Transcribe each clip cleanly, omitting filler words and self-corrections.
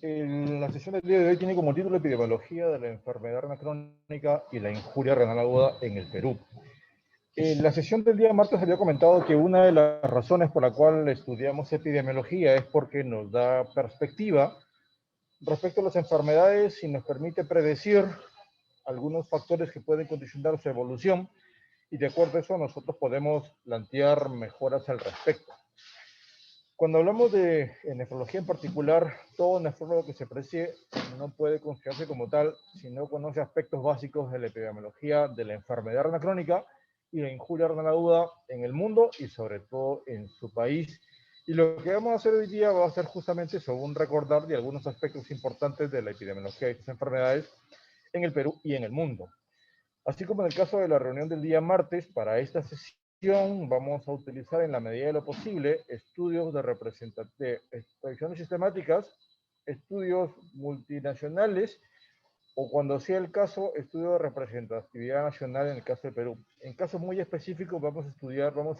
La sesión del día de hoy tiene como título Epidemiología de la enfermedad renal crónica y la injuria renal aguda en el Perú. En la sesión del día martes había comentado que una de las razones por la cual estudiamos epidemiología es porque nos da perspectiva respecto a las enfermedades y nos permite predecir algunos factores que pueden condicionar su evolución, y de acuerdo a eso nosotros podemos plantear mejoras al respecto. Cuando hablamos de nefrología en particular, todo nefrólogo que se precie no puede considerarse como tal si no conoce aspectos básicos de la epidemiología de la enfermedad renal crónica y la injuria renal aguda en el mundo y sobre todo en su país. Y lo que vamos a hacer hoy día va a ser justamente sobre un recordar de algunos aspectos importantes de la epidemiología de estas enfermedades en el Perú y en el mundo. Así como en el caso de la reunión del día martes, para esta sesión vamos a utilizar en la medida de lo posible estudios de predicciones sistemáticas, estudios multinacionales o, cuando sea el caso, estudios de representatividad nacional en el caso de Perú. En casos muy específicos vamos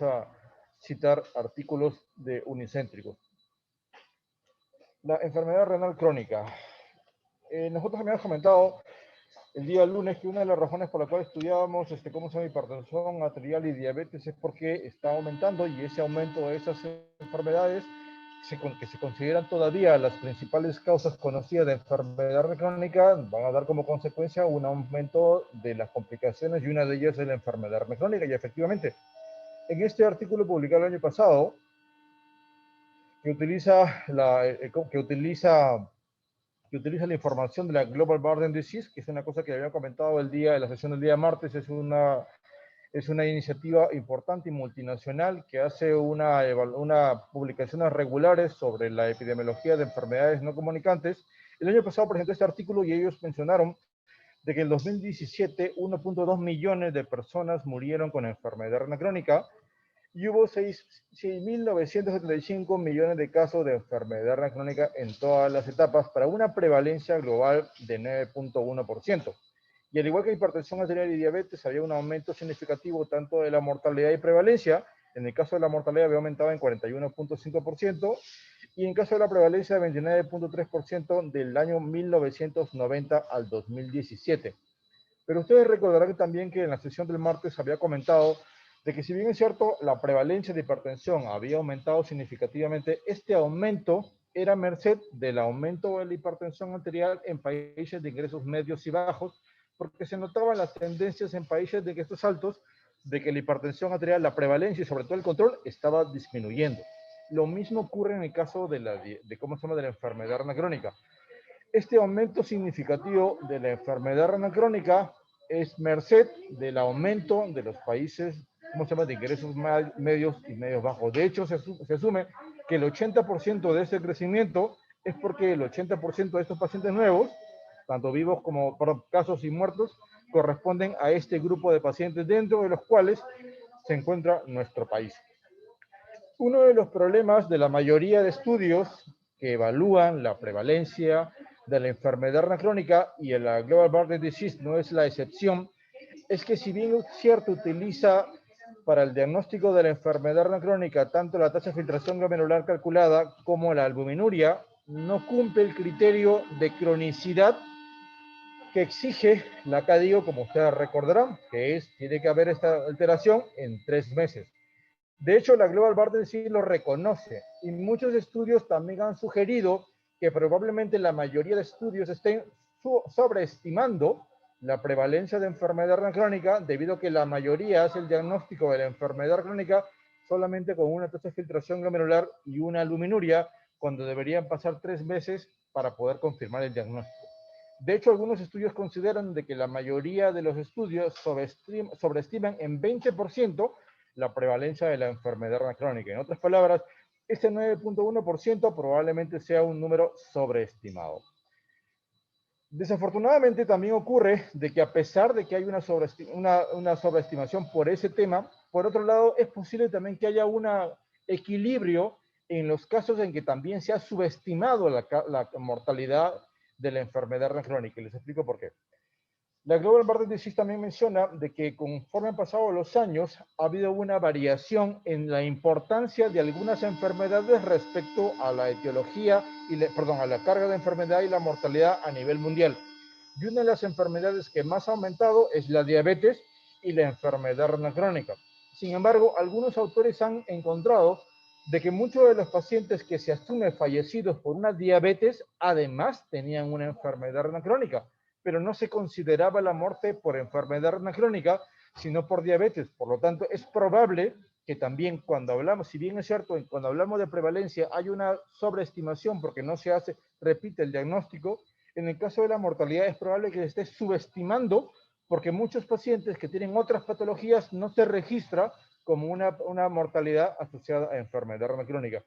a citar artículos de unicéntricos. La enfermedad renal crónica. Nosotros habíamos comentado el día lunes que una de las razones por la cual estudiábamos cómo se llama hipertensión arterial y diabetes es porque está aumentando, y ese aumento de esas enfermedades que se consideran todavía las principales causas conocidas de enfermedad crónica van a dar como consecuencia un aumento de las complicaciones, y una de ellas es la enfermedad crónica. Y efectivamente, en este artículo publicado el año pasado, que utiliza la información de la Global Burden Disease, que es una cosa que había comentado el día de la sesión del día martes. Es una iniciativa importante y multinacional que hace una publicaciones regulares sobre la epidemiología de enfermedades no comunicantes. El año pasado presentó este artículo y ellos mencionaron de que en 2017 1.2 millones de personas murieron con enfermedad renal crónica, y hubo 6.975 millones de casos de enfermedad renal crónica en todas las etapas, para una prevalencia global de 9.1%. Y al igual que hipertensión arterial y diabetes, había un aumento significativo tanto de la mortalidad y prevalencia. En el caso de la mortalidad había aumentado en 41.5%, y en caso de la prevalencia de 29.3% del año 1990 al 2017. Pero ustedes recordarán también que en la sesión del martes había comentado de que, si bien es cierto, la prevalencia de hipertensión había aumentado significativamente, este aumento era merced del aumento de la hipertensión arterial en países de ingresos medios y bajos, porque se notaban las tendencias en países de ingresos altos de que la hipertensión arterial, la prevalencia y sobre todo el control, estaba disminuyendo. Lo mismo ocurre en el caso de la enfermedad renal crónica. Este aumento significativo de la enfermedad renal crónica es merced del aumento de los países de ingresos medios y medios bajos. De hecho, se asume que el 80% de ese crecimiento es porque el 80% de estos pacientes nuevos, tanto vivos como por casos y muertos, corresponden a este grupo de pacientes, dentro de los cuales se encuentra nuestro país. Uno de los problemas de la mayoría de estudios que evalúan la prevalencia de la enfermedad renal crónica, y el Global Burden Disease no es la excepción, es que, si bien es cierto, utiliza para el diagnóstico de la enfermedad renal crónica tanto la tasa de filtración glomerular calculada como la albuminuria, no cumple el criterio de cronicidad que exige la CADIO, como ustedes recordarán, que tiene que haber esta alteración en 3 meses. De hecho, la Global Burden sí lo reconoce, y muchos estudios también han sugerido que probablemente la mayoría de estudios estén sobreestimando la prevalencia de enfermedad renal crónica, debido a que la mayoría hace el diagnóstico de la enfermedad crónica solamente con una tasa de filtración glomerular y una albuminuria, cuando deberían pasar 3 meses para poder confirmar el diagnóstico. De hecho, algunos estudios consideran de que la mayoría de los estudios sobreestiman en 20% la prevalencia de la enfermedad renal crónica. En otras palabras, este 9.1% probablemente sea un número sobreestimado. Desafortunadamente, también ocurre de que, a pesar de que hay una sobreestimación por ese tema, por otro lado, es posible también que haya un equilibrio en los casos en que también se ha subestimado la mortalidad de la enfermedad renal crónica. Y les explico por qué. La Global Burden Disease también menciona de que conforme han pasado los años, ha habido una variación en la importancia de algunas enfermedades respecto a la etiología, a la carga de enfermedad y la mortalidad a nivel mundial. Y una de las enfermedades que más ha aumentado es la diabetes y la enfermedad renal crónica. Sin embargo, algunos autores han encontrado de que muchos de los pacientes que se asumen fallecidos por una diabetes, además tenían una enfermedad renal crónica, pero no se consideraba la muerte por enfermedad renal crónica, sino por diabetes. Por lo tanto, es probable que también cuando hablamos, si bien es cierto, cuando hablamos de prevalencia hay una sobreestimación porque no se hace, repite el diagnóstico, en el caso de la mortalidad es probable que se esté subestimando porque muchos pacientes que tienen otras patologías no se registra como una mortalidad asociada a enfermedad renal crónica.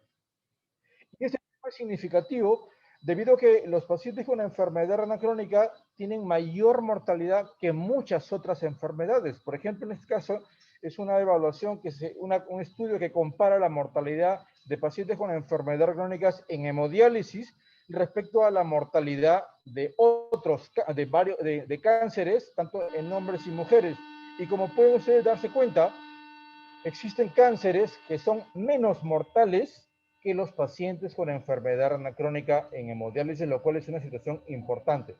Y este es significativo debido a que los pacientes con enfermedad renal crónica tienen mayor mortalidad que muchas otras enfermedades. Por ejemplo, en este caso es una evaluación, un estudio que compara la mortalidad de pacientes con enfermedades crónicas en hemodiálisis respecto a la mortalidad de de cánceres, tanto en hombres y mujeres. Y como pueden ustedes darse cuenta, existen cánceres que son menos mortales que los pacientes con enfermedad renal crónica en hemodiálisis, lo cual es una situación importante.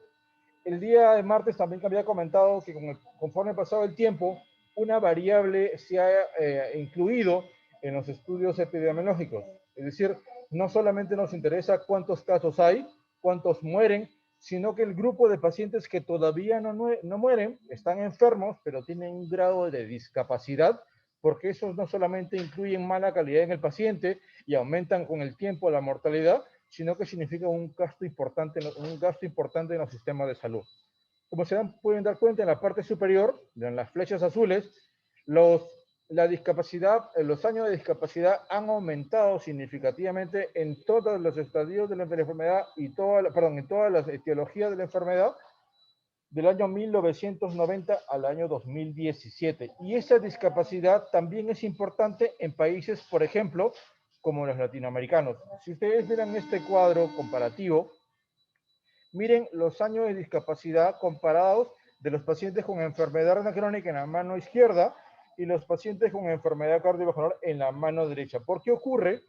El día de martes también había comentado que conforme pasado el tiempo, una variable se ha incluido en los estudios epidemiológicos. Es decir, no solamente nos interesa cuántos casos hay, cuántos mueren, sino que el grupo de pacientes que todavía no mueren, están enfermos, pero tienen un grado de discapacidad, porque esos no solamente incluyen mala calidad en el paciente y aumentan con el tiempo la mortalidad, sino que significa un gasto importante en los sistemas de salud. Como pueden dar cuenta, en la parte superior, en las flechas azules, la discapacidad, los años de discapacidad han aumentado significativamente en todos los estadios de la enfermedad y en todas las etiologías de la enfermedad del año 1990 al año 2017. Y esa discapacidad también es importante en países, por ejemplo, como los latinoamericanos. Si ustedes miran este cuadro comparativo, miren los años de discapacidad comparados de los pacientes con enfermedad renal crónica en la mano izquierda y los pacientes con enfermedad cardiovascular en la mano derecha. ¿Por qué ocurre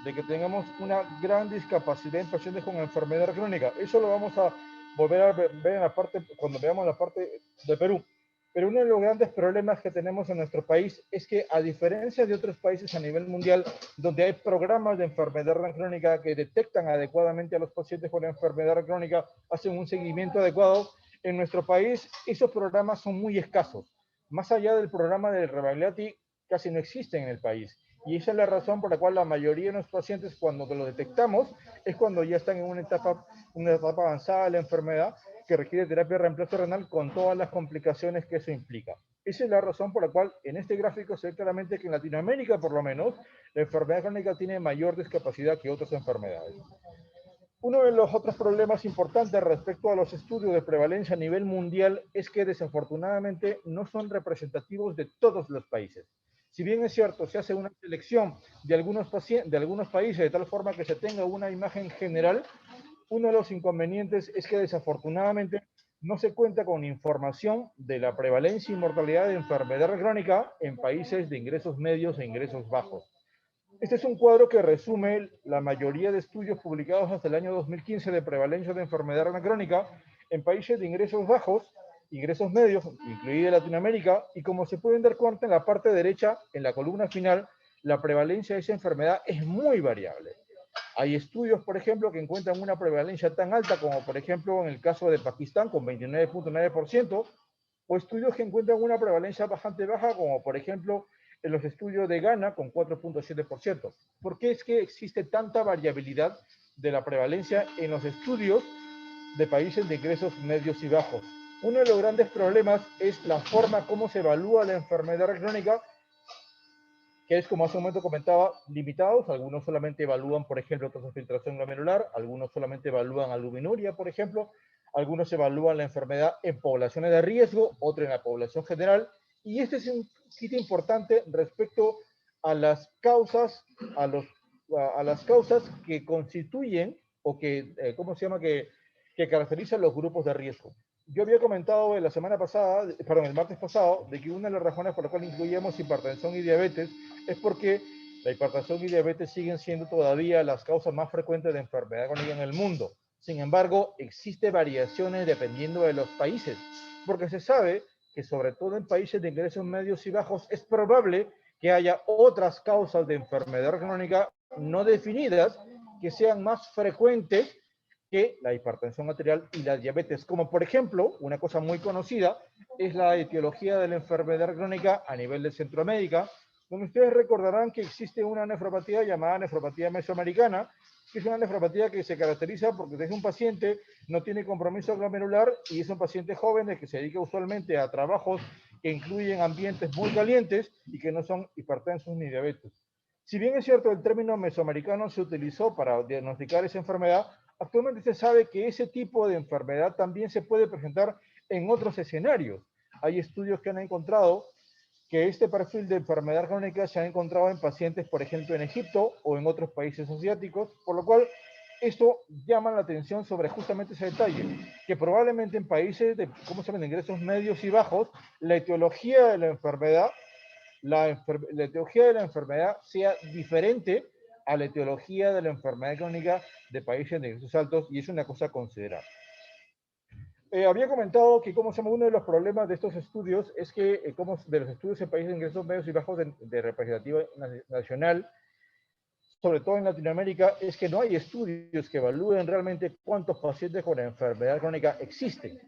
de que tengamos una gran discapacidad en pacientes con enfermedad crónica? Eso lo vamos a volver a ver en la parte, cuando veamos la parte de Perú. Pero uno de los grandes problemas que tenemos en nuestro país es que, a diferencia de otros países a nivel mundial, donde hay programas de enfermedad renal crónica que detectan adecuadamente a los pacientes con enfermedad renal crónica, hacen un seguimiento adecuado, en nuestro país esos programas son muy escasos. Más allá del programa de Rebagliati, casi no existen en el país. Y esa es la razón por la cual la mayoría de los pacientes, cuando lo detectamos, es cuando ya están en una etapa avanzada de la enfermedad que requiere terapia de reemplazo renal con todas las complicaciones que eso implica. Esa es la razón por la cual en este gráfico se ve claramente que en Latinoamérica, por lo menos, la enfermedad crónica tiene mayor discapacidad que otras enfermedades. Uno de los otros problemas importantes respecto a los estudios de prevalencia a nivel mundial es que desafortunadamente no son representativos de todos los países. Si bien es cierto, se hace una selección de algunos países de tal forma que se tenga una imagen general, uno de los inconvenientes es que desafortunadamente no se cuenta con información de la prevalencia y mortalidad de enfermedad crónica en países de ingresos medios e ingresos bajos. Este es un cuadro que resume la mayoría de estudios publicados hasta el año 2015 de prevalencia de enfermedad renal crónica en países de ingresos bajos, ingresos medios, incluida Latinoamérica, y como se pueden dar cuenta en la parte derecha, en la columna final, la prevalencia de esa enfermedad es muy variable. Hay estudios, por ejemplo, que encuentran una prevalencia tan alta como, por ejemplo, en el caso de Pakistán, con 29.9%, o estudios que encuentran una prevalencia bastante baja, como, por ejemplo, en los estudios de Ghana, con 4.7%. ¿Por qué es que existe tanta variabilidad de la prevalencia en los estudios de países de ingresos medios y bajos? Uno de los grandes problemas es la forma como se evalúa la enfermedad crónica, que es, como hace un momento comentaba, limitados. Algunos solamente evalúan, por ejemplo, tasa de filtración glomerular, algunos solamente evalúan albuminuria, por ejemplo, algunos evalúan la enfermedad en poblaciones de riesgo, otros en la población general, y este es un kit importante respecto a las causas, a las causas que constituyen o que, ¿cómo se llama?, que caracterizan los grupos de riesgo. yo había comentado la semana pasada, perdón, el martes pasado, de que una de las razones por las cuales incluíamos hipertensión y diabetes es porque la hipertensión y diabetes siguen siendo todavía las causas más frecuentes de enfermedad crónica en el mundo. Sin embargo, existe variaciones dependiendo de los países, porque se sabe que sobre todo en países de ingresos medios y bajos es probable que haya otras causas de enfermedad crónica no definidas que sean más frecuentes que la hipertensión arterial y la diabetes, como por ejemplo, una cosa muy conocida es la etiología de la enfermedad crónica a nivel de Centroamérica, donde ustedes recordarán que existe una nefropatía llamada nefropatía mesoamericana, que es una nefropatía que se caracteriza porque es un paciente no tiene compromiso glomerular y es un paciente joven que se dedica usualmente a trabajos que incluyen ambientes muy calientes y que no son hipertensos ni diabetes. Si bien es cierto, el término mesoamericano se utilizó para diagnosticar esa enfermedad, actualmente se sabe que ese tipo de enfermedad también se puede presentar en otros escenarios. Hay estudios que han encontrado que este perfil de enfermedad crónica se ha encontrado en pacientes, por ejemplo, en Egipto o en otros países asiáticos, por lo cual esto llama la atención sobre justamente ese detalle, que probablemente en países de, ¿cómo se llama?, de ingresos medios y bajos, la etiología de la enfermedad, la etiología de la enfermedad sea diferente a la etiología de la enfermedad crónica de países de ingresos altos, y es una cosa a considerar. Había comentado que como se llama, uno de los problemas de estos estudios es que de los estudios en países de ingresos medios y bajos de representativa nacional, sobre todo en Latinoamérica, es que no hay estudios que evalúen realmente cuántos pacientes con enfermedad crónica existen.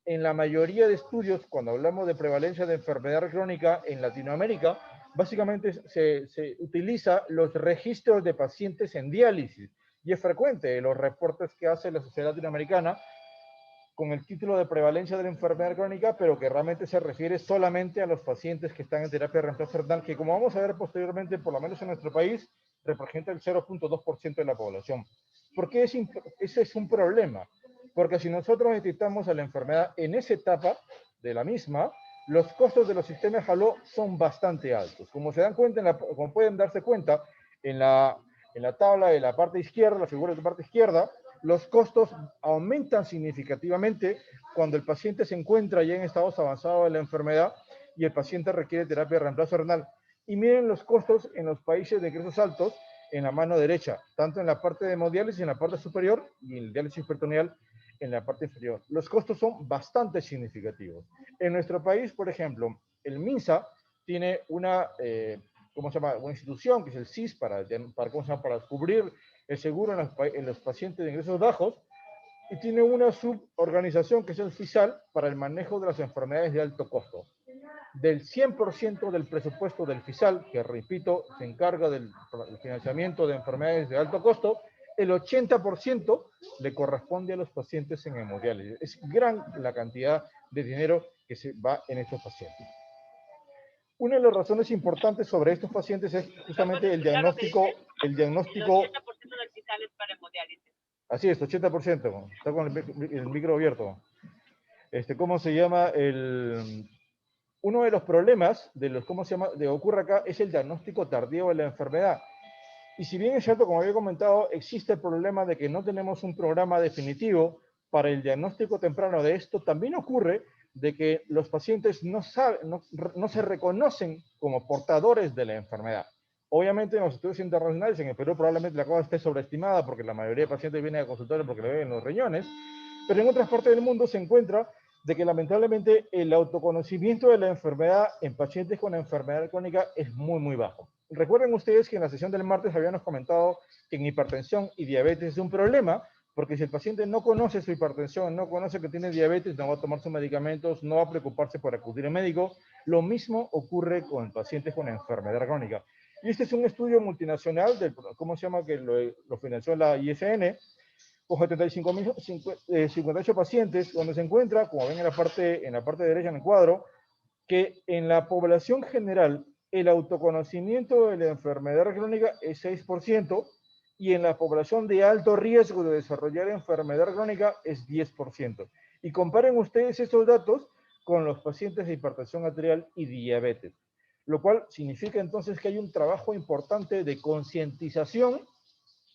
En la mayoría de estudios, cuando hablamos de prevalencia de enfermedad crónica en Latinoamérica, básicamente se utiliza los registros de pacientes en diálisis, y es frecuente los reportes que hace la Sociedad Latinoamericana con el título de prevalencia de la enfermedad crónica, pero que realmente se refiere solamente a los pacientes que están en terapia de reemplazo renal, que como vamos a ver posteriormente, por lo menos en nuestro país, representa el 0.2% de la población. ¿Por qué ese es un problema? Porque si nosotros detectamos a la enfermedad en esa etapa de la misma, los costos de los sistemas Jaló son bastante altos. Como se dan cuenta, como pueden darse cuenta, en la tabla de la parte izquierda, la figura de la parte izquierda, los costos aumentan significativamente cuando el paciente se encuentra ya en estados avanzados de la enfermedad y el paciente requiere terapia de reemplazo renal. Y miren los costos en los países de ingresos altos en la mano derecha, tanto en la parte de hemodiálisis en la parte superior y en el diálisis peritoneal en la parte inferior. Los costos son bastante significativos. En nuestro país, por ejemplo, el MINSA tiene una, ¿cómo se llama?, una institución que es el CIS para cubrir el seguro en los pacientes de ingresos bajos, y tiene una suborganización que es el FISAL para el manejo de las enfermedades de alto costo. Del 100% del presupuesto del FISAL, que repito, se encarga del financiamiento de enfermedades de alto costo, el 80% le corresponde a los pacientes en hemodiálisis. Es gran la cantidad de dinero que se va en estos pacientes. Una de las razones importantes sobre estos pacientes es justamente el diagnóstico. El 80% del fiscal es para hemodiálisis. Así es, 80%. Está con el micro abierto. ¿Cómo se llama? Uno de los problemas de ocurre acá es el diagnóstico tardío de la enfermedad. Y si bien es cierto, como había comentado, existe el problema de que no tenemos un programa definitivo para el diagnóstico temprano de esto, también ocurre de que los pacientes no se reconocen como portadores de la enfermedad. Obviamente en los estudios internacionales, en el Perú probablemente la cosa esté sobreestimada porque la mayoría de pacientes vienen a consultorio porque le ven los riñones, pero en otras partes del mundo se encuentra de que lamentablemente el autoconocimiento de la enfermedad en pacientes con enfermedad crónica es muy, muy bajo. Recuerden ustedes que en la sesión del martes habíamos comentado que en hipertensión y diabetes es un problema, porque si el paciente no conoce su hipertensión, no conoce que tiene diabetes, no va a tomar sus medicamentos, no va a preocuparse por acudir al médico. Lo mismo ocurre con pacientes con enfermedad crónica. Y este es un estudio multinacional, ¿cómo se llama?, que lo financió la ISN, con 58 pacientes, donde se encuentra, como ven en la parte derecha en el cuadro, que en la población general el autoconocimiento de la enfermedad crónica es 6%, y en la población de alto riesgo de desarrollar enfermedad crónica es 10%. Y comparen ustedes estos datos con los pacientes de hipertensión arterial y diabetes, lo cual significa entonces que hay un trabajo importante de concientización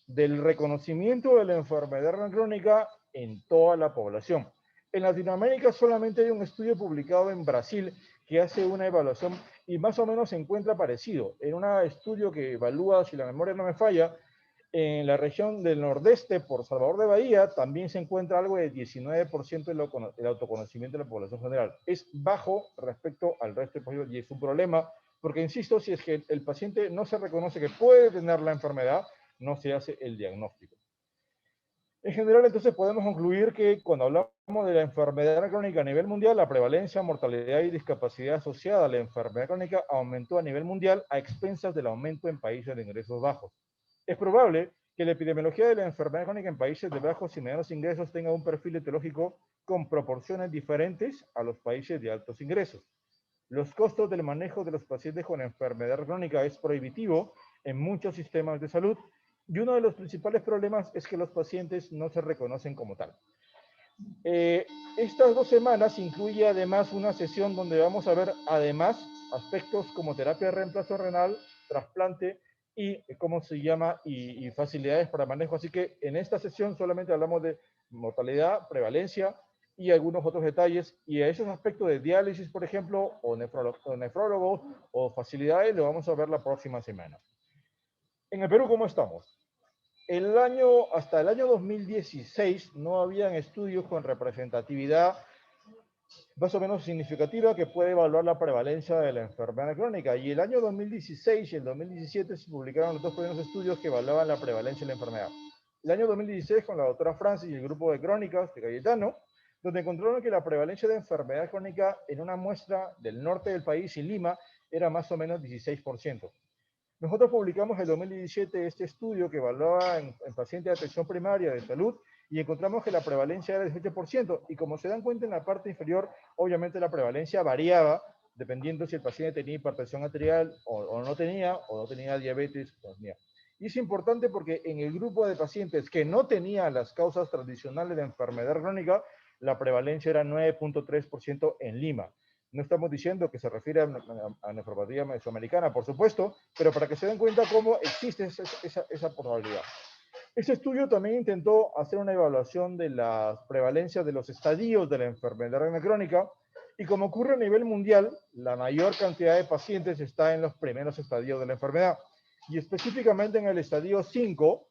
del reconocimiento de la enfermedad crónica en toda la población. En Latinoamérica solamente hay un estudio publicado en Brasil que hace una evaluación y más o menos se encuentra parecido. En un estudio que evalúa, si la memoria no me falla, en la región del nordeste, por Salvador de Bahía, también se encuentra algo de 19% el autoconocimiento de la población general. Es bajo respecto al resto del país y es un problema, porque insisto, si es que el paciente no se reconoce que puede tener la enfermedad, no se hace el diagnóstico. En general, entonces, podemos concluir que cuando hablamos de la enfermedad crónica a nivel mundial, la prevalencia, mortalidad y discapacidad asociada a la enfermedad crónica aumentó a nivel mundial a expensas del aumento en países de ingresos bajos. Es probable que la epidemiología de la enfermedad crónica en países de bajos y medianos ingresos tenga un perfil etiológico con proporciones diferentes a los países de altos ingresos. Los costos del manejo de los pacientes con enfermedad crónica es prohibitivo en muchos sistemas de salud y uno de los principales problemas es que los pacientes no se reconocen como tal. Estas 2 semanas incluye además una sesión donde vamos a ver además aspectos como terapia de reemplazo renal, trasplante y cómo se llama y facilidades para manejo. Así que en esta sesión solamente hablamos de mortalidad, prevalencia y algunos otros detalles. Y a esos aspectos de diálisis, por ejemplo, o nefrólogos o facilidades, lo vamos a ver la próxima semana. En el Perú, ¿cómo estamos? Hasta el año 2016 no habían estudios con representatividad más o menos significativa que puede evaluar la prevalencia de la enfermedad crónica. Y el año 2016 y el 2017 se publicaron los 2 primeros estudios que evaluaban la prevalencia de la enfermedad. El año 2016 con la doctora Francis y el grupo de crónicas de Cayetano, donde encontraron que la prevalencia de enfermedad crónica en una muestra del norte del país y Lima era más o menos 16%. Nosotros publicamos en el 2017 este estudio que evaluaba en pacientes de atención primaria de salud y encontramos que la prevalencia era del 18%. Y como se dan cuenta en la parte inferior, obviamente la prevalencia variaba dependiendo si el paciente tenía hipertensión arterial o no tenía diabetes o tenía. Y es importante porque en el grupo de pacientes que no tenían las causas tradicionales de enfermedad crónica, la prevalencia era 9.3% en Lima. No estamos diciendo que se refiere a nefropatía mesoamericana, por supuesto, pero para que se den cuenta cómo existe esa probabilidad. Este estudio también intentó hacer una evaluación de la prevalencia de los estadios de la enfermedad renal crónica y como ocurre a nivel mundial, la mayor cantidad de pacientes está en los primeros estadios de la enfermedad y específicamente en el estadio 5.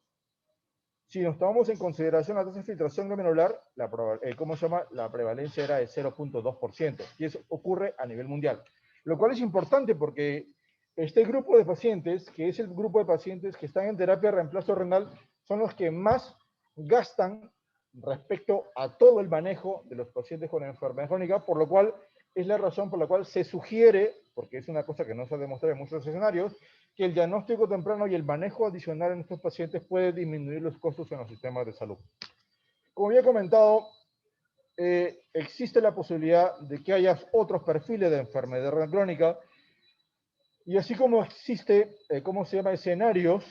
Si nos tomamos en consideración la tasa de filtración glomerular, la prevalencia era de 0.2%, y eso ocurre a nivel mundial. Lo cual es importante porque este grupo de pacientes, que es el grupo de pacientes que están en terapia de reemplazo renal, son los que más gastan respecto a todo el manejo de los pacientes con enfermedad crónica, por lo cual es la razón por la cual se sugiere, porque es una cosa que no se ha demostrado en muchos escenarios, que el diagnóstico temprano y el manejo adicional en estos pacientes puede disminuir los costos en los sistemas de salud. Como ya he comentado, existe la posibilidad de que haya otros perfiles de enfermedad renal crónica y así como existe, escenarios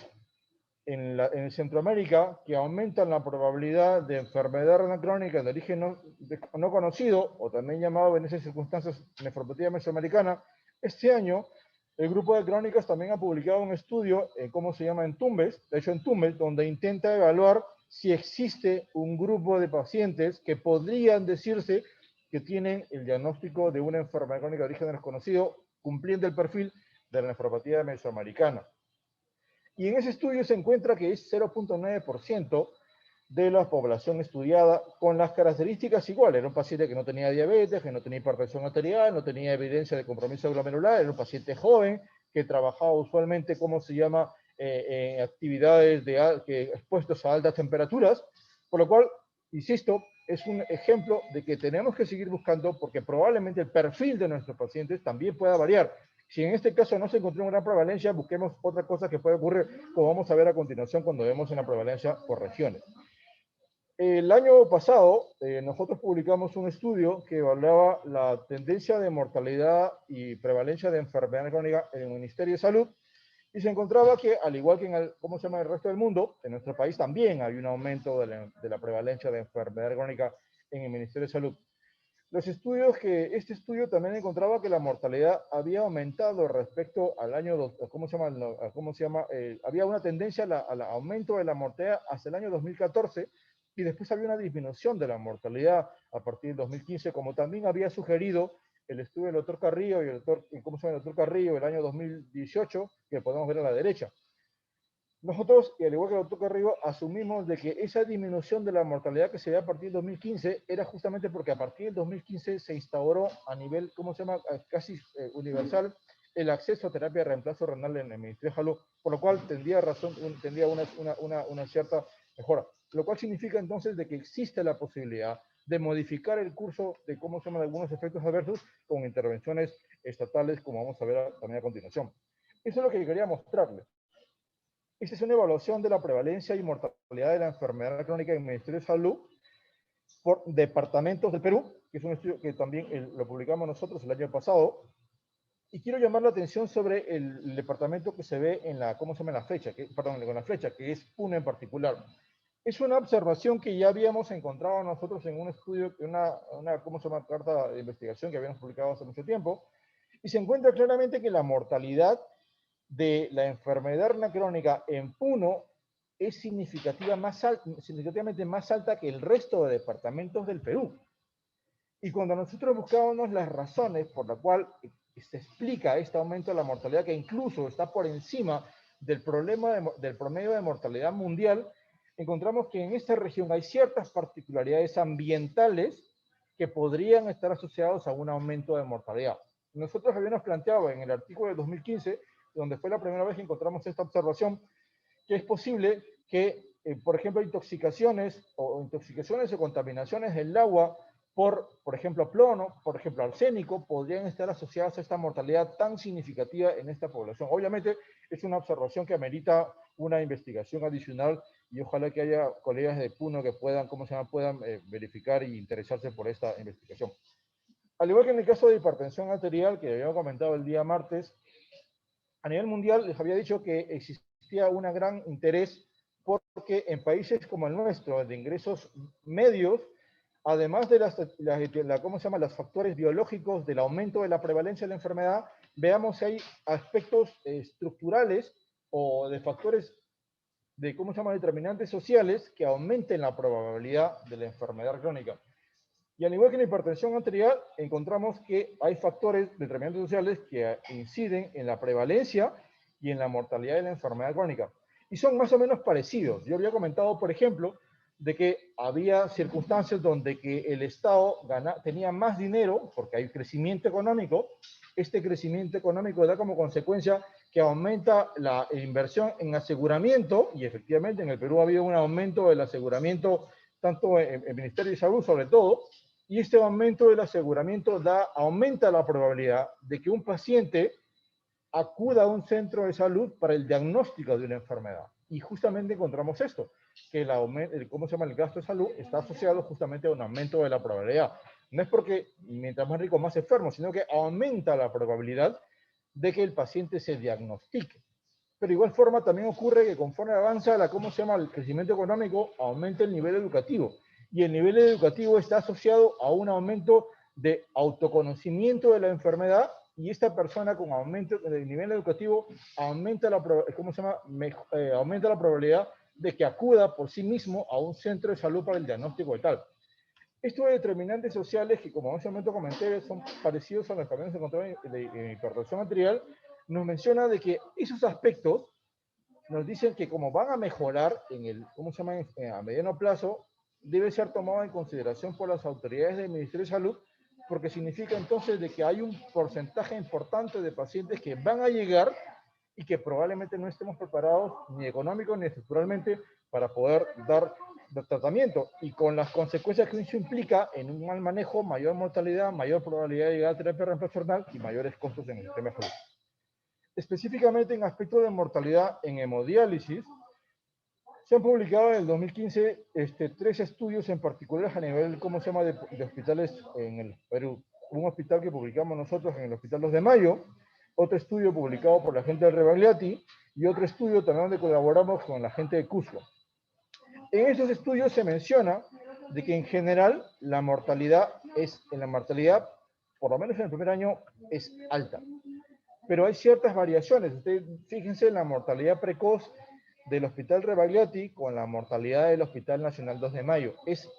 en Centroamérica que aumentan la probabilidad de enfermedad renal crónica de origen no conocido, o también llamado en esas circunstancias nefropatía mesoamericana, este año el grupo de crónicas también ha publicado un estudio, en Tumbes, de hecho en Tumbes, donde intenta evaluar si existe un grupo de pacientes que podrían decirse que tienen el diagnóstico de una enfermedad crónica de origen desconocido, cumpliendo el perfil de la nefropatía mesoamericana. Y en ese estudio se encuentra que es 0.9% de la población estudiada con las características iguales. Era un paciente que no tenía diabetes, que no tenía hipertensión arterial, no tenía evidencia de compromiso glomerular, era un paciente joven que trabajaba usualmente, en actividades expuestos a altas temperaturas, por lo cual, insisto, es un ejemplo de que tenemos que seguir buscando porque probablemente el perfil de nuestros pacientes también pueda variar. Si en este caso no se encontró una gran prevalencia, busquemos otra cosa que puede ocurrir, como vamos a ver a continuación cuando vemos en la prevalencia por regiones. El año pasado, nosotros publicamos un estudio que evaluaba la tendencia de mortalidad y prevalencia de enfermedad crónica en el Ministerio de Salud, y se encontraba que, al igual que en el resto del mundo, en nuestro país también hay un aumento de la prevalencia de enfermedad crónica en el Ministerio de Salud. Este estudio también encontraba que la mortalidad había aumentado respecto al año, había una tendencia al aumento de la mortalidad hasta el año 2014, y después había una disminución de la mortalidad a partir del 2015, como también había sugerido el estudio del doctor Carrillo y el doctor, ¿cómo se llama? El doctor Carrillo el año 2018, que podemos ver a la derecha. Nosotros, y al igual que el doctor Carrillo, asumimos de que esa disminución de la mortalidad que se ve a partir del 2015 era justamente porque a partir del 2015 se instauró a nivel, ¿cómo se llama?, casi universal, el acceso a terapia de reemplazo renal en el Ministerio de Salud, por lo cual tendría una cierta mejora. Lo cual significa entonces de que existe la posibilidad de modificar el curso de, ¿cómo se llama?, de algunos efectos adversos con intervenciones estatales, como vamos a ver también a continuación. Eso es lo que quería mostrarles. Esta es una evaluación de la prevalencia y mortalidad de la enfermedad crónica en el Ministerio de Salud por departamentos del Perú, que es un estudio que también lo publicamos nosotros el año pasado. Y quiero llamar la atención sobre el departamento que se ve en la, ¿cómo se llama? La flecha, con la flecha, que es Puno en particular. Es una observación que ya habíamos encontrado nosotros en un estudio, ¿cómo se llama? Carta de investigación que habíamos publicado hace mucho tiempo. Y se encuentra claramente que la mortalidad de la enfermedad renal crónica en Puno es significativamente más alta que el resto de departamentos del Perú. Y cuando nosotros buscábamos las razones por las cuales se explica este aumento de la mortalidad, que incluso está por encima del promedio de mortalidad mundial, encontramos que en esta región hay ciertas particularidades ambientales que podrían estar asociados a un aumento de mortalidad. Nosotros habíamos planteado en el artículo de 2015, donde fue la primera vez que encontramos esta observación, que es posible que, por ejemplo, intoxicaciones o contaminaciones del agua por ejemplo, plomo, por ejemplo, arsénico, podrían estar asociadas a esta mortalidad tan significativa en esta población. Obviamente, es una observación que amerita una investigación adicional y ojalá que haya colegas de Puno que puedan, puedan verificar y interesarse por esta investigación. Al igual que en el caso de hipertensión arterial, que habíamos comentado el día martes, a nivel mundial les había dicho que existía un gran interés porque en países como el nuestro, de ingresos medios, además de los factores biológicos del aumento de la prevalencia de la enfermedad, veamos si hay aspectos estructurales o de factores de, determinantes sociales que aumenten la probabilidad de la enfermedad crónica. Y al igual que en la hipertensión arterial, encontramos que hay factores determinantes sociales que inciden en la prevalencia y en la mortalidad de la enfermedad crónica. Y son más o menos parecidos. Yo había comentado, por ejemplo, de que había circunstancias donde que el Estado tenía más dinero, porque hay crecimiento económico. Este crecimiento económico da como consecuencia que aumenta la inversión en aseguramiento, y efectivamente en el Perú ha habido un aumento del aseguramiento, tanto en el Ministerio de Salud sobre todo, y este aumento del aseguramiento aumenta la probabilidad de que un paciente acuda a un centro de salud para el diagnóstico de una enfermedad. Y justamente encontramos esto, que el gasto de salud está asociado justamente a un aumento de la probabilidad. No es porque mientras más rico, más enfermo, sino que aumenta la probabilidad de que el paciente se diagnostique. Pero de igual forma también ocurre que conforme avanza el crecimiento económico, aumenta el nivel educativo. Y el nivel educativo está asociado a un aumento de autoconocimiento de la enfermedad, y esta persona con aumento del nivel educativo aumenta aumenta la probabilidad de que acuda por sí mismo a un centro de salud para el diagnóstico de tal. Estos determinantes sociales que, como en ese momento comenté, son parecidos a los que habíamos encontrado en hipertensión arterial, nos menciona de que esos aspectos nos dicen que como van a mejorar a mediano plazo, debe ser tomado en consideración por las autoridades del Ministerio de Salud, porque significa entonces de que hay un porcentaje importante de pacientes que van a llegar y que probablemente no estemos preparados ni económico ni estructuralmente para poder dar tratamiento, y con las consecuencias que eso implica en un mal manejo, mayor mortalidad, mayor probabilidad de llegar a terapia de reemplazo renal y mayores costos en el sistema de salud. Específicamente en aspectos de mortalidad en hemodiálisis, se han publicado en el 2015 3 estudios en particular a nivel, de hospitales en el Perú. Un hospital que publicamos nosotros en el Hospital 2 de Mayo, otro estudio publicado por la gente de Rebagliati y otro estudio también donde colaboramos con la gente de Cusco. En estos estudios se menciona de que en general la mortalidad, por lo menos en el primer año, es alta. Pero hay ciertas variaciones. Ustedes fíjense en la mortalidad precoz del Hospital Rebagliati con la mortalidad del Hospital Nacional 2 de Mayo. Es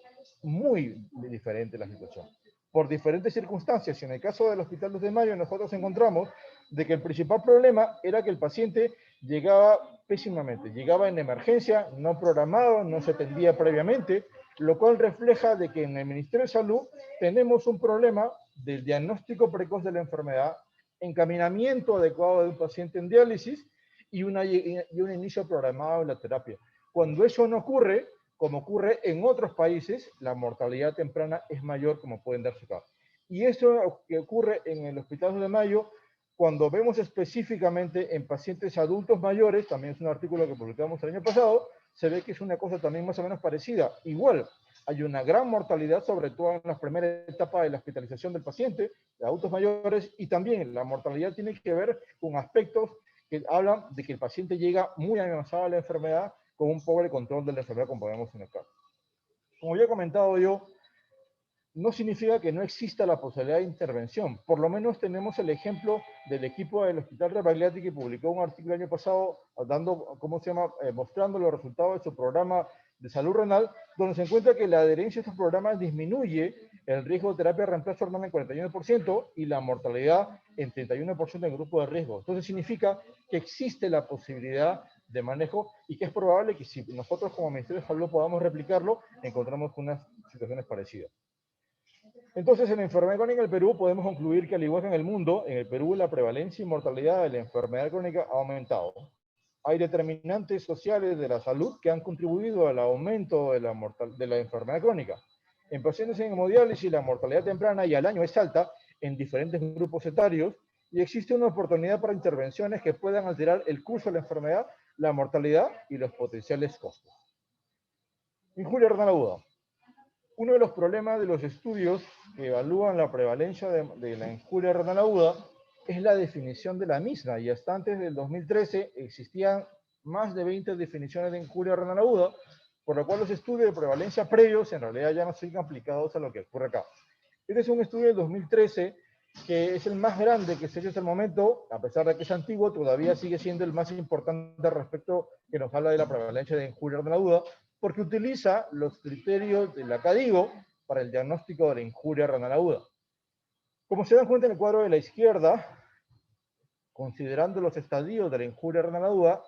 muy diferente la situación. Por diferentes circunstancias, y en el caso del Hospital 2 de Mayo, nosotros encontramos de que el principal problema era que el paciente llegaba pésimamente, llegaba en emergencia, no programado, no se atendía previamente, lo cual refleja de que en el Ministerio de Salud tenemos un problema del diagnóstico precoz de la enfermedad, encaminamiento adecuado de un paciente en diálisis y un inicio programado de la terapia. Cuando eso no ocurre, como ocurre en otros países, la mortalidad temprana es mayor, como pueden darse acá. Y eso que ocurre en el Hospital de Mayo, cuando vemos específicamente en pacientes adultos mayores, también es un artículo que publicamos el año pasado, se ve que es una cosa también más o menos parecida. Igual, hay una gran mortalidad, sobre todo en las primeras etapas de la hospitalización del paciente, de adultos mayores, y también la mortalidad tiene que ver con aspectos que hablan de que el paciente llega muy avanzado a la enfermedad con un pobre control de la enfermedad, como podemos en el caso. Como ya he comentado yo, no significa que no exista la posibilidad de intervención. Por lo menos tenemos el ejemplo del equipo del Hospital Rebagliati que publicó un artículo el año pasado mostrando los resultados de su programa de salud renal, donde se encuentra que la adherencia a estos programas disminuye el riesgo de terapia de reemplazo renal en 41% y la mortalidad en 31% en grupo de riesgo. Entonces significa que existe la posibilidad de manejo y que es probable que si nosotros como Ministerio de Salud podamos replicarlo, encontramos unas situaciones parecidas. Entonces, en la enfermedad crónica en el Perú podemos concluir que al igual que en el mundo, en el Perú la prevalencia y mortalidad de la enfermedad crónica ha aumentado. Hay determinantes sociales de la salud que han contribuido al aumento de la enfermedad crónica. En pacientes en hemodiálisis la mortalidad temprana y al año es alta en diferentes grupos etarios y existe una oportunidad para intervenciones que puedan alterar el curso de la enfermedad, la mortalidad y los potenciales costos. Injuria renal aguda. Uno de los problemas de los estudios que evalúan la prevalencia de la injuria renal aguda es la definición de la misma, y hasta antes del 2013 existían más de 20 definiciones de injuria renal aguda, por lo cual los estudios de prevalencia previos en realidad ya no siguen aplicados a lo que ocurre acá. Este es un estudio del 2013 que es el más grande que se ha hecho hasta el momento, a pesar de que es antiguo, todavía sigue siendo el más importante respecto que nos habla de la prevalencia de injuria renal aguda, porque utiliza los criterios de la CADIGO para el diagnóstico de la injuria renal aguda. Como se dan cuenta en el cuadro de la izquierda, considerando los estadios de la injuria renal aguda,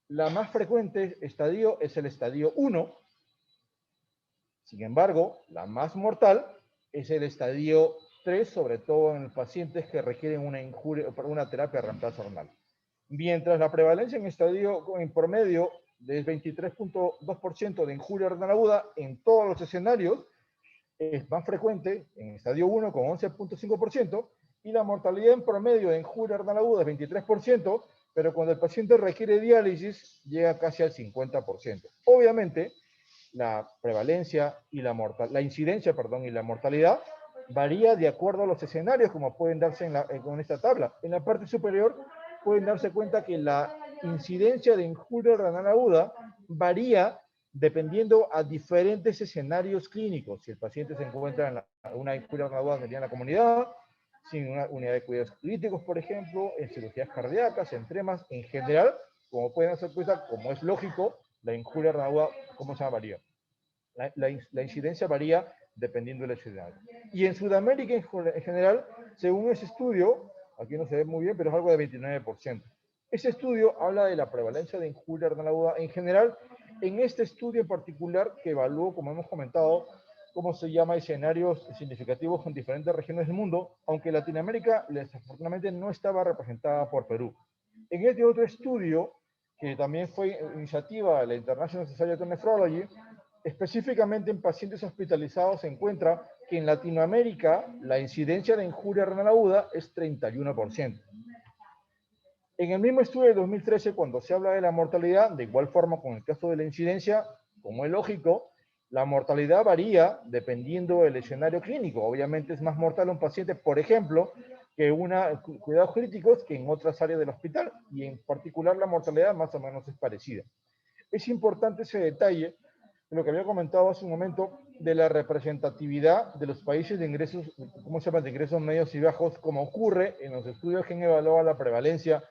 la más frecuente estadio es el estadio 1. Sin embargo, la más mortal es el estadio 3, sobre todo en pacientes que requieren una terapia de reemplazo renal. Mientras la prevalencia en promedio del 23.2% de injuria renal aguda en todos los escenarios, es más frecuente en estadio 1 con 11.5%, y la mortalidad en promedio de injuria renal aguda es 23%, pero cuando el paciente requiere diálisis llega casi al 50%. Obviamente, la prevalencia y la incidencia y la mortalidad varía de acuerdo a los escenarios, como pueden darse con esta tabla. En la parte superior pueden darse cuenta que la incidencia de injuria renal aguda varía dependiendo a diferentes escenarios clínicos. Si el paciente se encuentra en una injuria renal aguda sería en la comunidad, sin una unidad de cuidados críticos, por ejemplo, en cirugías cardíacas, en tremas, en general, como pueden hacer cuenta, como es lógico, la injuria renal aguda, ¿cómo se varía? La incidencia varía dependiendo del escenario. Y en Sudamérica en general, según ese estudio, aquí no se ve muy bien, pero es algo de 29%. Ese estudio habla de la prevalencia de injuria renal aguda en general. En este estudio en particular, que evaluó, como hemos comentado, cómo se llama escenarios significativos en diferentes regiones del mundo, aunque Latinoamérica desafortunadamente no estaba representada por Perú. En este otro estudio, que también fue iniciativa de la International Society of Nephrology, específicamente en pacientes hospitalizados, se encuentra que en Latinoamérica la incidencia de injuria renal aguda es 31%. En el mismo estudio de 2013, cuando se habla de la mortalidad, de igual forma con el caso de la incidencia, como es lógico, la mortalidad varía dependiendo del escenario clínico. Obviamente es más mortal un paciente, por ejemplo, que cuidados críticos que en otras áreas del hospital, y en particular la mortalidad más o menos es parecida. Es importante ese detalle, lo que había comentado hace un momento, de la representatividad de los países de ingresos, de ingresos medios y bajos, como ocurre en los estudios que han evaluado la prevalencia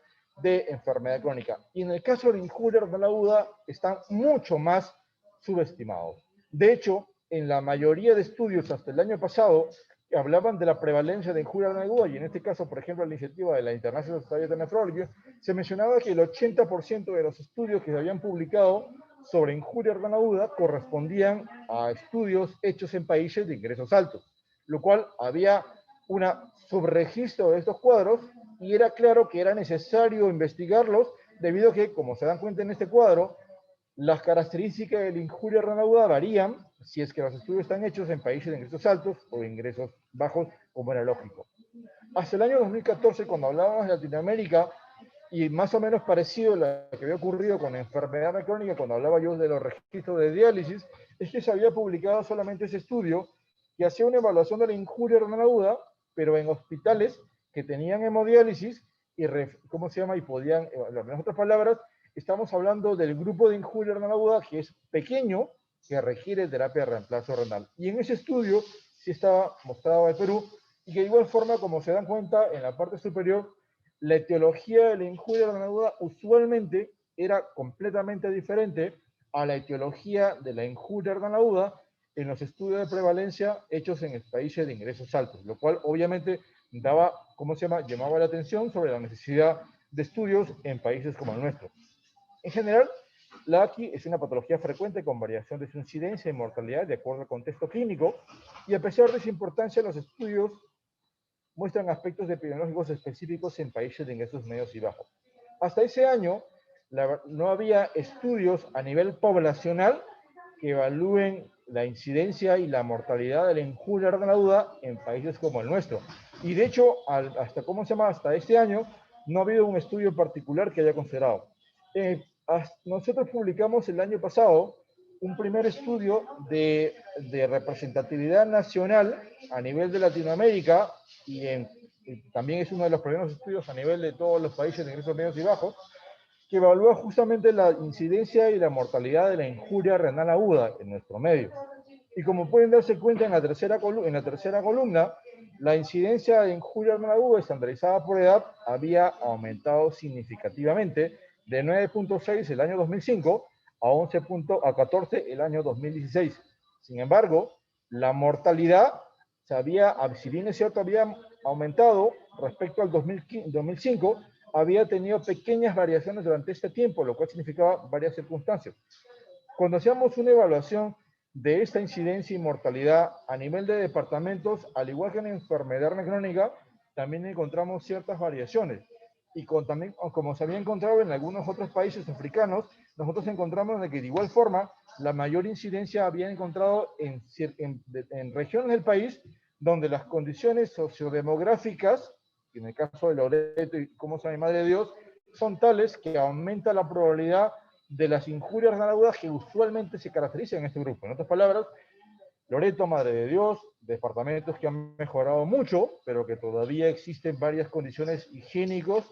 de enfermedad crónica. Y en el caso de la injuria renal aguda, están mucho más subestimados. De hecho, en la mayoría de estudios hasta el año pasado, que hablaban de la prevalencia de injuria renal aguda, y en este caso, por ejemplo, la iniciativa de la International Society of Nephrology, se mencionaba que el 80% de los estudios que se habían publicado sobre injuria renal aguda correspondían a estudios hechos en países de ingresos altos, lo cual había una subregistro de estos cuadros y era claro que era necesario investigarlos debido a que, como se dan cuenta en este cuadro, las características de la injuria renal aguda varían si es que los estudios están hechos en países de ingresos altos o de ingresos bajos, como era lógico. Hasta el año 2014, cuando hablábamos de Latinoamérica, y más o menos parecido a lo que había ocurrido con la enfermedad renal crónica, cuando hablaba yo de los registros de diálisis, es que se había publicado solamente ese estudio que hacía una evaluación de la injuria renal aguda, pero en hospitales que tenían hemodiálisis y, ¿cómo se llama? Y podían, en otras palabras, estamos hablando del grupo de injuria renal aguda que es pequeño, que requiere terapia de reemplazo renal. Y en ese estudio sí estaba mostrado el Perú, y que de igual forma, como se dan cuenta, en la parte superior, la etiología de la injuria renal aguda usualmente era completamente diferente a la etiología de la injuria renal aguda en los estudios de prevalencia hechos en países de ingresos altos, lo cual obviamente daba, ¿cómo se llama?, llamaba la atención sobre la necesidad de estudios en países como el nuestro. En general, la AQI es una patología frecuente con variación de su incidencia y mortalidad de acuerdo al contexto clínico, y a pesar de su importancia, los estudios muestran aspectos epidemiológicos específicos en países de ingresos medios y bajos. Hasta ese año, no había estudios a nivel poblacional que evalúen la incidencia y la mortalidad de la injuria renal aguda en países como el nuestro. Y de hecho, hasta este año, no ha habido un estudio particular que haya considerado. Nosotros publicamos el año pasado un primer estudio de representatividad nacional a nivel de Latinoamérica y también es uno de los primeros estudios a nivel de todos los países de ingresos medios y bajos, que evalúa justamente la incidencia y la mortalidad de la injuria renal aguda en nuestro medio. Y como pueden darse cuenta en la tercera columna, la incidencia de injuria renal aguda estandarizada por edad había aumentado significativamente de 9.6 el año 2005 a 14 el año 2016. Sin embargo, la mortalidad si bien es cierto, había aumentado respecto al 2005, había tenido pequeñas variaciones durante este tiempo, lo cual significaba varias circunstancias. Cuando hacíamos una evaluación de esta incidencia y mortalidad a nivel de departamentos, al igual que en la enfermedad renal crónica, también encontramos ciertas variaciones. Y también, como se había encontrado en algunos otros países africanos, nosotros encontramos de que de igual forma la mayor incidencia había encontrado en regiones del país donde las condiciones sociodemográficas, en el caso de Loreto y como se llama Madre de Dios, son tales que aumenta la probabilidad de las injurias renal agudas que usualmente se caracterizan en este grupo. En otras palabras, Loreto, Madre de Dios, departamentos que han mejorado mucho, pero que todavía existen varias condiciones higiénicas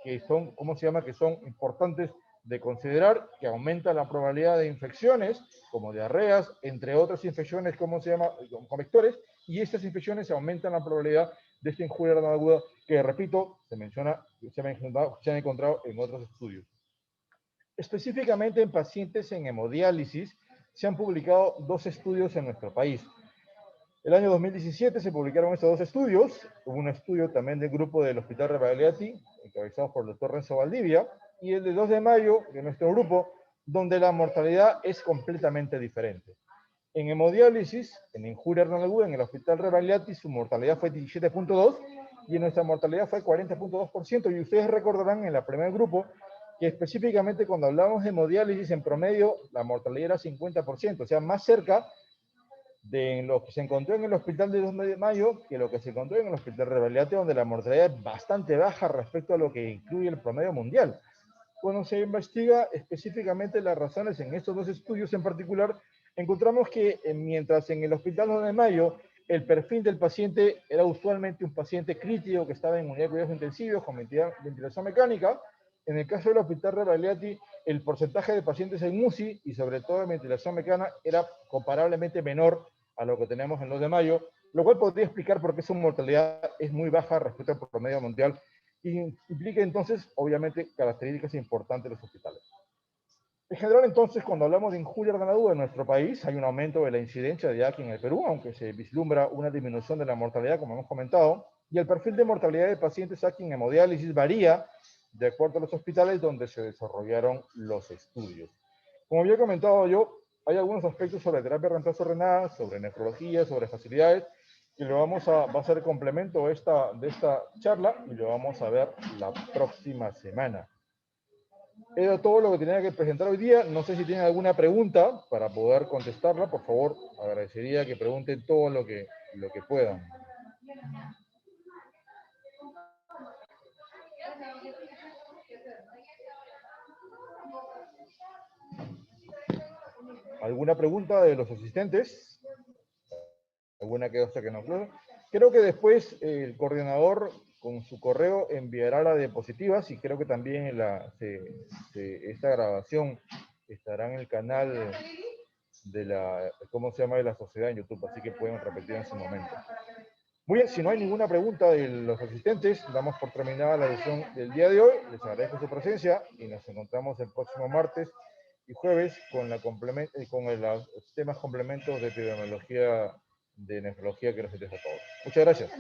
que son, que son importantes de considerar, que aumentan la probabilidad de infecciones, como diarreas, entre otras infecciones, con vectores, y estas infecciones aumentan la probabilidad de esta injuria renal aguda, que repito, se han encontrado en otros estudios. Específicamente en pacientes en hemodiálisis, se han publicado 2 estudios en nuestro país. El año 2017 se publicaron estos 2 estudios. Hubo un estudio también del grupo del Hospital Rebagliati, encabezado por el doctor Renzo Valdivia, y el de 2 de mayo de nuestro grupo, donde la mortalidad es completamente diferente. En hemodiálisis, en injuria renal aguda, en el Hospital Rebagliati, su mortalidad fue 17.2 y en nuestra mortalidad fue 40.2%. Y ustedes recordarán en el primer grupo que específicamente cuando hablamos de hemodiálisis, en promedio, la mortalidad era 50%, o sea, más cerca de lo que se encontró en el hospital de 2 de mayo que lo que se encontró en el hospital Rebagliati, donde la mortalidad es bastante baja respecto a lo que incluye el promedio mundial. Cuando se investiga específicamente las razones en estos 2 estudios en particular, encontramos que mientras en el hospital 2 de mayo el perfil del paciente era usualmente un paciente crítico que estaba en unidad de cuidados intensivos con ventilación mecánica, en el caso del hospital Rebagliati, el porcentaje de pacientes en UCI y sobre todo en ventilación mecánica era comparablemente menor a lo que tenemos en 2 de mayo, lo cual podría explicar por qué su mortalidad es muy baja respecto al promedio mundial. implica entonces, obviamente, características importantes de los hospitales. En general, entonces, cuando hablamos de injuria a la ganadura en nuestro país, hay un aumento de la incidencia de aquí en el Perú, aunque se vislumbra una disminución de la mortalidad, como hemos comentado, y el perfil de mortalidad de pacientes aquí en hemodiálisis varía de acuerdo a los hospitales donde se desarrollaron los estudios. Como había comentado yo, hay algunos aspectos sobre terapia de reemplazo renal, sobre nefrología, sobre facilidades, que va a ser complemento de esta charla y lo vamos a ver la próxima semana. Era todo lo que tenía que presentar hoy día. No sé si tienen alguna pregunta para poder contestarla. Por favor, agradecería que pregunten todo lo que puedan. ¿Alguna pregunta de los asistentes? ¿Alguna que no? Creo que después el coordinador con su correo enviará la diapositiva y creo que también esta grabación estará en el canal de de la sociedad en YouTube, así que pueden repetir en su momento. Muy bien, si no hay ninguna pregunta de los asistentes, damos por terminada la edición del día de hoy. Les agradezco su presencia y nos encontramos el próximo martes y jueves con los temas complementos de epidemiología, de nefrología que nos interesa a todos. Muchas gracias.